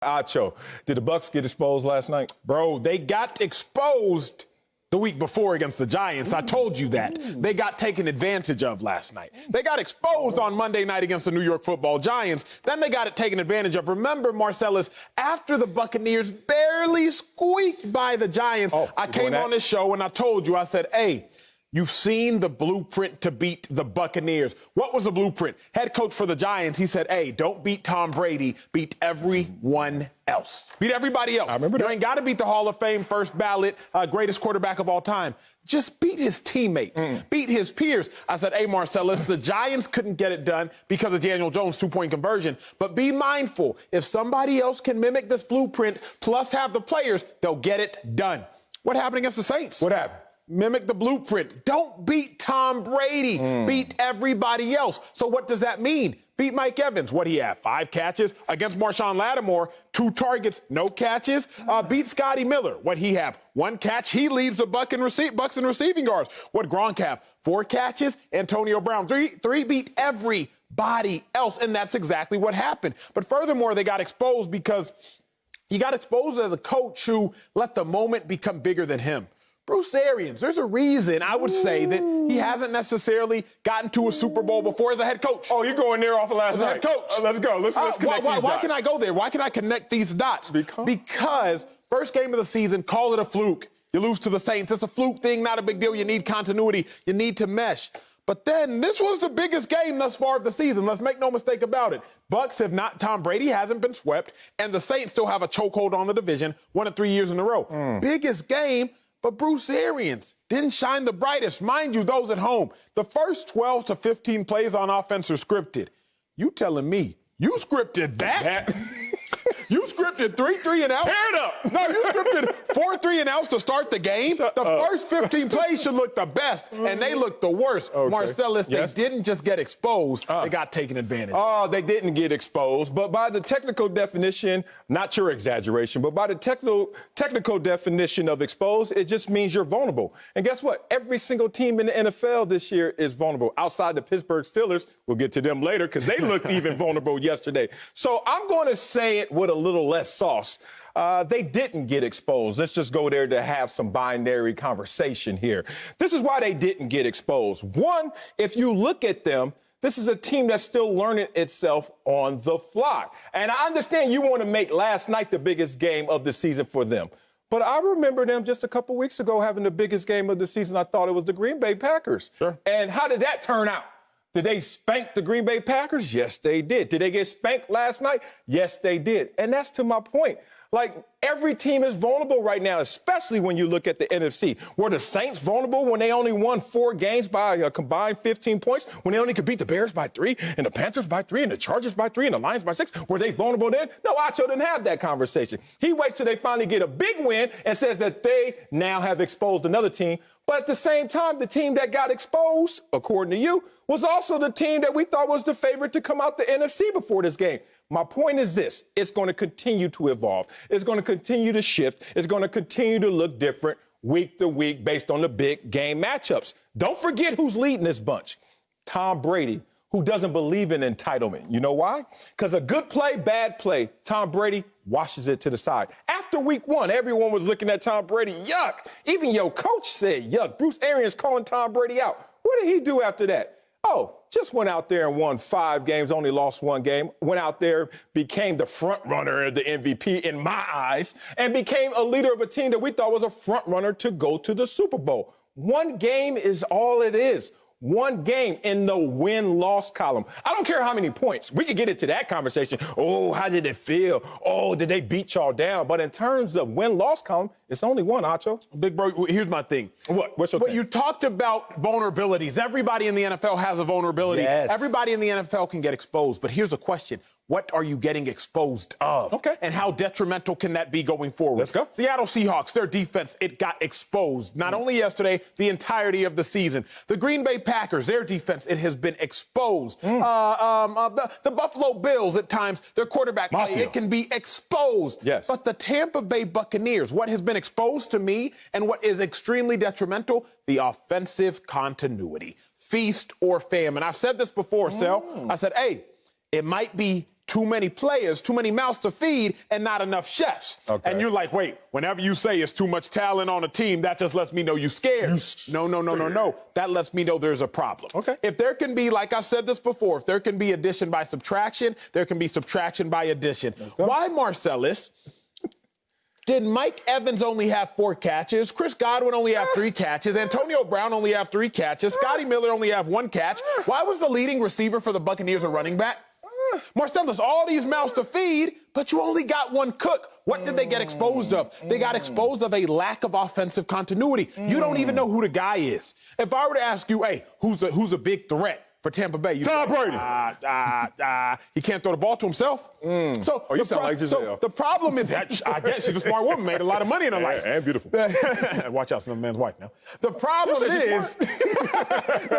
Acho. Did the Bucs get exposed last night? Bro, they got exposed the week before against the Giants. I told you that. They got taken advantage of last night. They got exposed on Monday night against the New York Football Giants. Then they got it taken advantage of. Remember, Marcellus, after the Buccaneers barely squeaked by the Giants, I came on this show and I told you, I said, hey, you've seen the blueprint to beat the Buccaneers. What was the blueprint? Head coach for the Giants, he said, hey, don't beat Tom Brady, beat everyone else. Beat everybody else. I remember that. You ain't got to beat the Hall of Fame first ballot, greatest quarterback of all time. Just beat his teammates, beat his peers. I said, hey, Marcellus, the Giants couldn't get it done because of Daniel Jones' two-point conversion. But be mindful, if somebody else can mimic this blueprint plus have the players, they'll get it done. What happened against the Saints? What happened? Mimic the blueprint. Don't beat Tom Brady. Beat everybody else. So what does that mean? Beat Mike Evans. What he have? 5 catches against Marshawn Lattimore. 2 targets, no catches. Beat Scotty Miller. What he have? 1 catch. He leads the Bucs in receiving yards. What Gronk have? 4 catches. Antonio Brown. 3 beat everybody else. And that's exactly what happened. But furthermore, they got exposed because he got exposed as a coach who let the moment become bigger than him. Bruce Arians, there's a reason I would say that he hasn't necessarily gotten to a Super Bowl before as a head coach. Oh, you're going there off of last night. Head coach. Let's go. Let's connect these dots. Why can I go there? Why can I connect these dots? Because first game of the season, call it a fluke. You lose to the Saints. It's a fluke thing, not a big deal. You need continuity. You need to mesh. But then this was the biggest game thus far of the season. Let's make no mistake about it. Bucs have not, Tom Brady hasn't been swept, and the Saints still have a chokehold on the division, 1 of 3 years in a row. Biggest game. But Bruce Arians didn't shine the brightest. Mind you, those at home, the first 12 to 15 plays on offense are scripted. You telling me you scripted that? You scripted 3 and outs. Tear it up. No, you scripted 4 3 and outs to start the game. The first 15 plays should look the best, and they look the worst. Okay. Marcellus, Yes. They didn't just get exposed. They got taken advantage of. Oh, they didn't get exposed. But by the technical definition, not your exaggeration, but by the technical definition of exposed, it just means you're vulnerable. And guess what? Every single team in the NFL this year is vulnerable. Outside the Pittsburgh Steelers, we'll get to them later because they looked even vulnerable yesterday. So I'm going to say it with a little less sauce. They didn't get exposed. Let's just go there to have some binary conversation here. This is why they didn't get exposed. One, if you look at them, this is a team that's still learning itself on the fly. And I understand you want to make last night the biggest game of the season for them. But I remember them just a couple weeks ago having the biggest game of the season. I thought it was the Green Bay Packers. Sure. And how did that turn out? Did they spank the Green Bay Packers? Yes, they did. Did they get spanked last night? Yes, they did. And that's to my point. Like, every team is vulnerable right now, especially when you look at the NFC. Were the Saints vulnerable when they only won 4 games by a combined 15 points? When they only could beat the Bears by 3, and the Panthers by 3, and the Chargers by 3, and the Lions by 6? Were they vulnerable then? No, Acho didn't have that conversation. He waits till they finally get a big win and says that they now have exposed another team. But at the same time, the team that got exposed, according to you, was also the team that we thought was the favorite to come out the NFC before this game. My point is this. It's going to continue to evolve. It's going to continue to shift. It's going to continue to look different week to week based on the big game matchups. Don't forget who's leading this bunch. Tom Brady, who doesn't believe in entitlement. You know why? Because a good play, bad play, Tom Brady washes it to the side. After week 1, everyone was looking at Tom Brady. Yuck. Even your coach said, yuck. Bruce Arians calling Tom Brady out. What did he do after that? Oh, just went out there and won 5 games, only lost 1 game. Went out there, became the front runner of the MVP in my eyes, and became a leader of a team that we thought was a front runner to go to the Super Bowl. 1 game is all it is. 1 game in the win-loss column. I don't care how many points. We could get into that conversation. Oh, how did it feel? Oh, did they beat y'all down? But in terms of win-loss column, it's only 1, Acho. Big bro, here's my thing. What's your thing? thing? You talked about vulnerabilities. Everybody in the NFL has a vulnerability. Yes. Everybody in the NFL can get exposed. But here's a question. What are you getting exposed of? Okay. And how detrimental can that be going forward? Let's go. Seattle Seahawks, their defense, it got exposed. Not only yesterday, the entirety of the season. The Green Bay Packers, their defense, it has been exposed. The Buffalo Bills, at times, their quarterback, it can be exposed. Yes. But the Tampa Bay Buccaneers, what has been exposed to me and what is extremely detrimental, the offensive continuity. Feast or famine. I've said this before, Sel. I said, hey, it might be too many players, too many mouths to feed, and not enough chefs. Okay. And you're like, wait, whenever you say it's too much talent on a team, that just lets me know you're scared. No. That lets me know there's a problem. Okay. If there can be, like I said this before, if there can be addition by subtraction, there can be subtraction by addition. Okay. Why, Marcellus, did Mike Evans only have 4 catches? Chris Godwin only have 3 catches? Antonio Brown only have 3 catches? Scotty Miller only have 1 catch? Why was the leading receiver for the Buccaneers a running back? Marcellus, all these mouths to feed, but you only got 1 cook. What did they get exposed of? They got exposed of a lack of offensive continuity. You don't even know who the guy is. If I were to ask you, hey, who's a big threat for Tampa Bay? Tom Brady. He can't throw the ball to himself. So you sound like Giselle. So the problem is that I guess she's a smart woman, made a lot of money in her life. And beautiful. Watch out, some man's wife now. The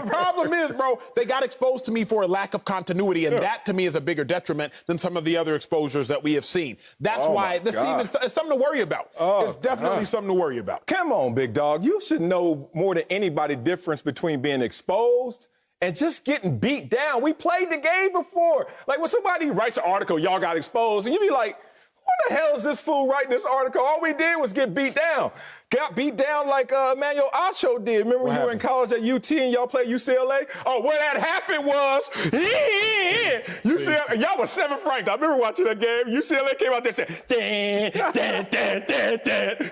problem is, bro, they got exposed to me for a lack of continuity, and that to me is a bigger detriment than some of the other exposures that we have seen. That's why this team is something to worry about. It's definitely something to worry about. Come on, big dog. You should know more than anybody the difference between being exposed and just getting beat down. We played the game before. Like when somebody writes an article, y'all got exposed, and you be like, what the hell is this fool writing this article? All we did was get beat down. Got beat down like Emmanuel Acho did. Remember when you were in college at UT and y'all played UCLA? Oh, what that happened was, UCLA, y'all was 7th ranked. I remember watching that game. UCLA came out there and said,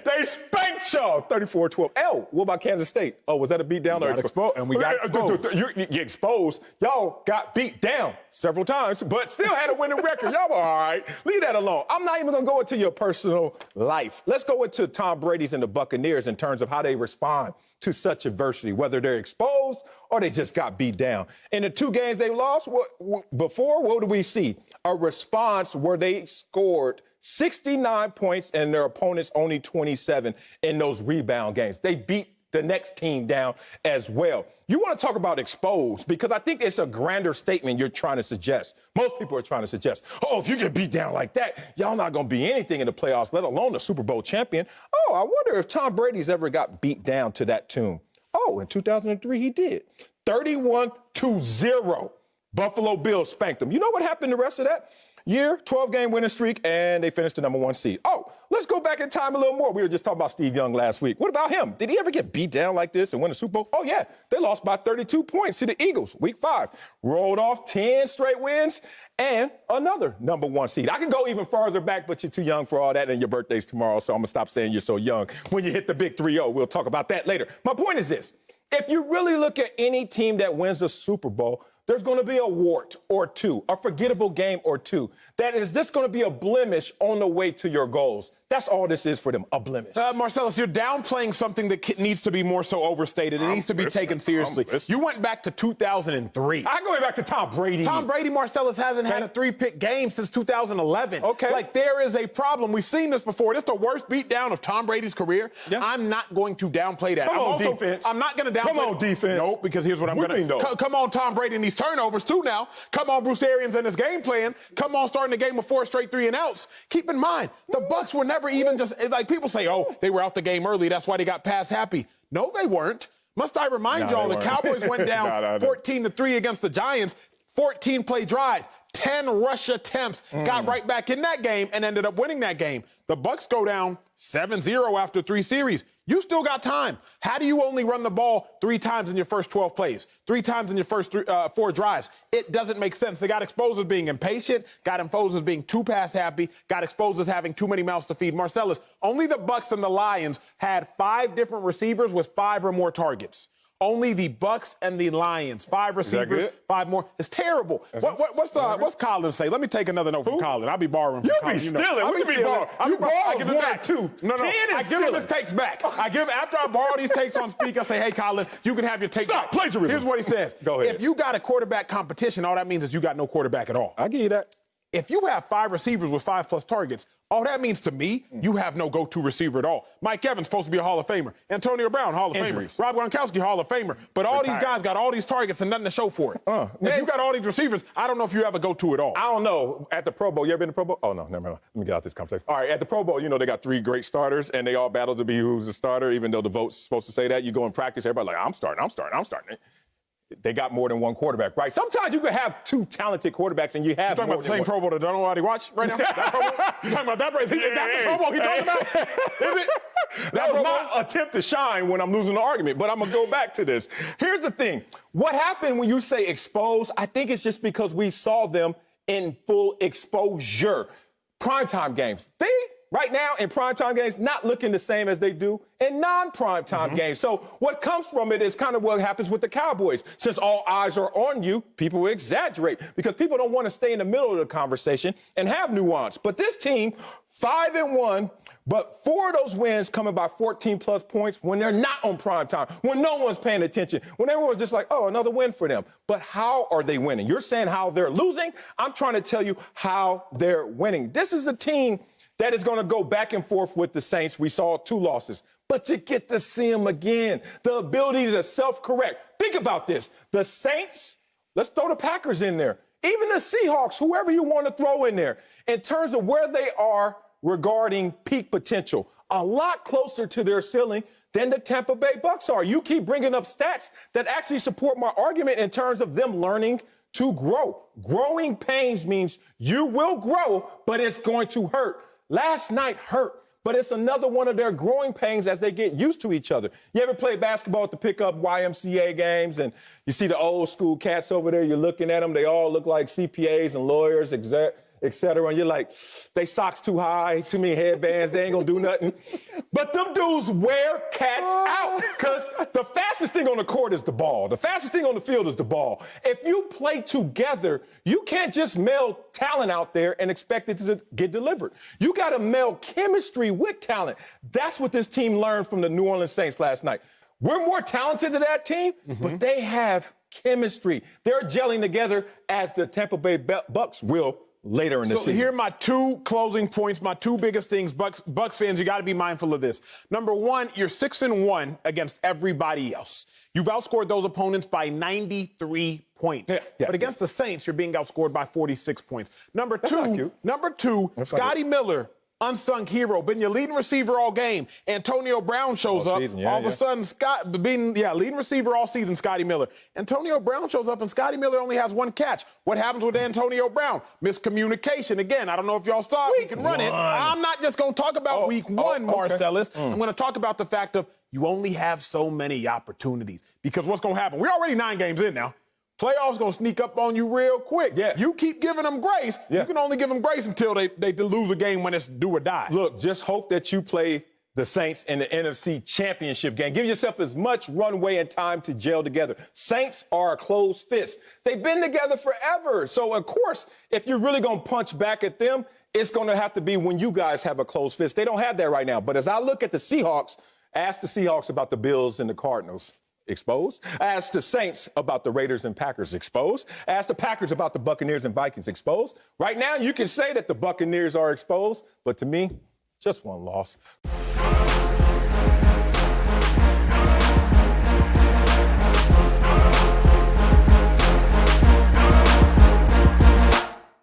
they spanked y'all 34-12. Oh, what about Kansas State? Oh, was that a beat down? And we got exposed. You get exposed. Y'all got beat down several times, but still had a winning record. Y'all were all right. Leave that alone. I'm not even going to go into your personal life. Let's go into Tom Brady's and the Buccaneers in terms of how they respond to such adversity, whether they're exposed or they just got beat down. In the 2 games they lost, what did we see? A response where they scored 69 points and their opponents only 27 in those rebound games. They beat the next team down as well. You want to talk about exposed because I think it's a grander statement you're trying to suggest. Most people are trying to suggest, oh, if you get beat down like that, y'all not going to be anything in the playoffs, let alone the Super Bowl champion. Oh, I wonder if Tom Brady's ever got beat down to that tune. Oh, in 2003, he did. 31-0. Buffalo Bills spanked them. You know what happened the rest of that year? 12-game winning streak, and they finished the number 1 seed. Oh, let's go back in time a little more. We were just talking about Steve Young last week. What about him? Did he ever get beat down like this and win a Super Bowl? Oh, yeah. They lost by 32 points to the Eagles, week 5. Rolled off 10 straight wins and another number 1 seed. I can go even farther back, but you're too young for all that, and your birthday's tomorrow, so I'm going to stop saying you're so young. When you hit the big 3-0, we'll talk about that later. My point is this. If you really look at any team that wins a Super Bowl, there's going to be a wart or two, a forgettable game or two. That is just going to be a blemish on the way to your goals. That's all this is for them, a blemish. Marcellus, you're downplaying something that needs to be more so overstated. It needs to be taken seriously. You went back to 2003. I'm going back to Tom Brady. Tom Brady, Marcellus, hasn't had a 3-pick game since 2011. Okay. Like, there is a problem. We've seen this before. This is the worst beatdown of Tom Brady's career. Yeah. I'm not going to downplay that. Defense. I'm not going to downplay. Come on, defense. Nope, because here's what I'm going to. Come on, Tom Brady and these turnovers, too, now. Come on, Bruce Arians and his game plan. Come on, starting the game with 4 straight 3-and-outs. Keep in mind, the Bucs were never even just, like people say, oh, they were out the game early. That's why they got pass happy. No, they weren't. Must I remind y'all, the Cowboys went down 14-3 against the Giants, 14-play drive. 10 rush attempts, got right back in that game and ended up winning that game. The Bucs go down 7-0 after 3 series. You still got time. How do you only run the ball 3 times in your first 12 plays, 3 times in your first 4 drives? It doesn't make sense. They got exposed as being impatient, got exposed as being too pass happy, got exposed as having too many mouths to feed. Marcellus, only the Bucs and the Lions had 5 different receivers with 5 or more targets. Only the Bucs and the Lions. 5 receivers, 5 more. It's terrible. What's Colin say? Let me take another note from Colin. I'll be borrowing from Colin. You be stealing. What you be borrowing? You borrow. I give him back 2. No. I give him his takes back. After I borrow these takes on speak, I say, hey, Colin, you can have your take back. Plagiarism. Here's what he says. Go ahead. If you got a quarterback competition, all that means is you got no quarterback at all. I'll give you that. If you have 5 receivers with 5+ targets, all that means to me, you have no go-to receiver at all. Mike Evans supposed to be a Hall of Famer. Antonio Brown, Hall of Famer. Rob Gronkowski, Hall of Famer. But all these guys got all these targets and nothing to show for it. If you got all these receivers, I don't know if you have a go-to at all. I don't know. At the Pro Bowl, you ever been to Pro Bowl? Oh, no, never mind. Let me get out this conversation. All right, at the Pro Bowl, you know, they got 3 great starters, and they all battle to be who's the starter, even though the vote's supposed to say that. You go in practice, everybody like, I'm starting. they got more than one quarterback, right? Sometimes you can have two talented quarterbacks and you have You're talking about the same Pro Bowl that don't nobody watch right now? That Pro Bowl? You talking about that? Is that the Pro Bowl he talking about? Is it? That was my attempt to shine when I'm losing the argument, but I'm going to go back to this. Here's the thing. What happened when you say exposed, I think it's just because we saw them in full exposure. Primetime games. They, right now, in primetime games, not looking the same as they do in non-primetime games. So what comes from it is kind of what happens with the Cowboys. Since all eyes are on you, people exaggerate because people don't want to stay in the middle of the conversation and have nuance. But this team, 5-1, but 4 of those wins coming by 14-plus points when they're not on prime time, when no one's paying attention, when everyone's just like, oh, another win for them. But how are they winning? You're saying how they're losing. I'm trying to tell you how they're winning. This is a team that is going to go back and forth with the Saints. We saw 2 losses, but you get to see them again. The ability to self-correct. Think about this. The Saints, let's throw the Packers in there. Even the Seahawks, whoever you want to throw in there, in terms of where they are regarding peak potential, a lot closer to their ceiling than the Tampa Bay Bucs are. You keep bringing up stats that actually support my argument in terms of them learning to grow. Growing pains means you will grow, but it's going to hurt. Last night hurt, but it's another one of their growing pains as they get used to each other. You ever play basketball at the pickup YMCA games and you see the old school cats over there, you're looking at them, they all look like CPAs and lawyers, et cetera, and you're like, they socks too high, too many headbands, they ain't gonna do nothing. But them dudes wear cats out because the fastest thing on the court is the ball. The fastest thing on the field is the ball. If you play together, you can't just meld talent out there and expect it to get delivered. You gotta meld chemistry with talent. That's what this team learned from the New Orleans Saints last night. We're more talented than that team, but they have chemistry. They're gelling together as the Tampa Bay Bucs will later in the season. So here are my 2 closing points, my 2 biggest things. Bucs fans, you got to be mindful of this. Number 1, you're 6-1 against everybody else. You've outscored those opponents by 93 points. But against the Saints, you're being outscored by 46 points. Number 2, Scotty Miller, unsung hero, been your leading receiver all game. Antonio Brown shows up. All of a sudden, leading receiver all season, Scotty Miller. Antonio Brown shows up, and Scotty Miller only has 1 catch. What happens with Antonio Brown? Miscommunication. Again, I don't know if y'all saw it. He can run it. I'm not just going to talk about week 1, Marcellus. I'm going to talk about the fact of you only have so many opportunities. Because what's going to happen? We're already 9 games in now. Playoffs going to sneak up on you real quick. You keep giving them grace. You can only give them grace until they lose a game when it's do or die. Look, just hope that you play the Saints in the NFC Championship game. Give yourself as much runway and time to gel together. Saints are a closed fist. They've been together forever. So, of course, if you're really going to punch back at them, it's going to have to be when you guys have a closed fist. They don't have that right now. But as I look at the Seahawks, ask the Seahawks about the Bills and the Cardinals. Exposed. Ask the Saints about the Raiders and Packers. Exposed. Ask the Packers about the Buccaneers and Vikings. Exposed. Right now, you can say that the Buccaneers are exposed, but to me, just 1 loss.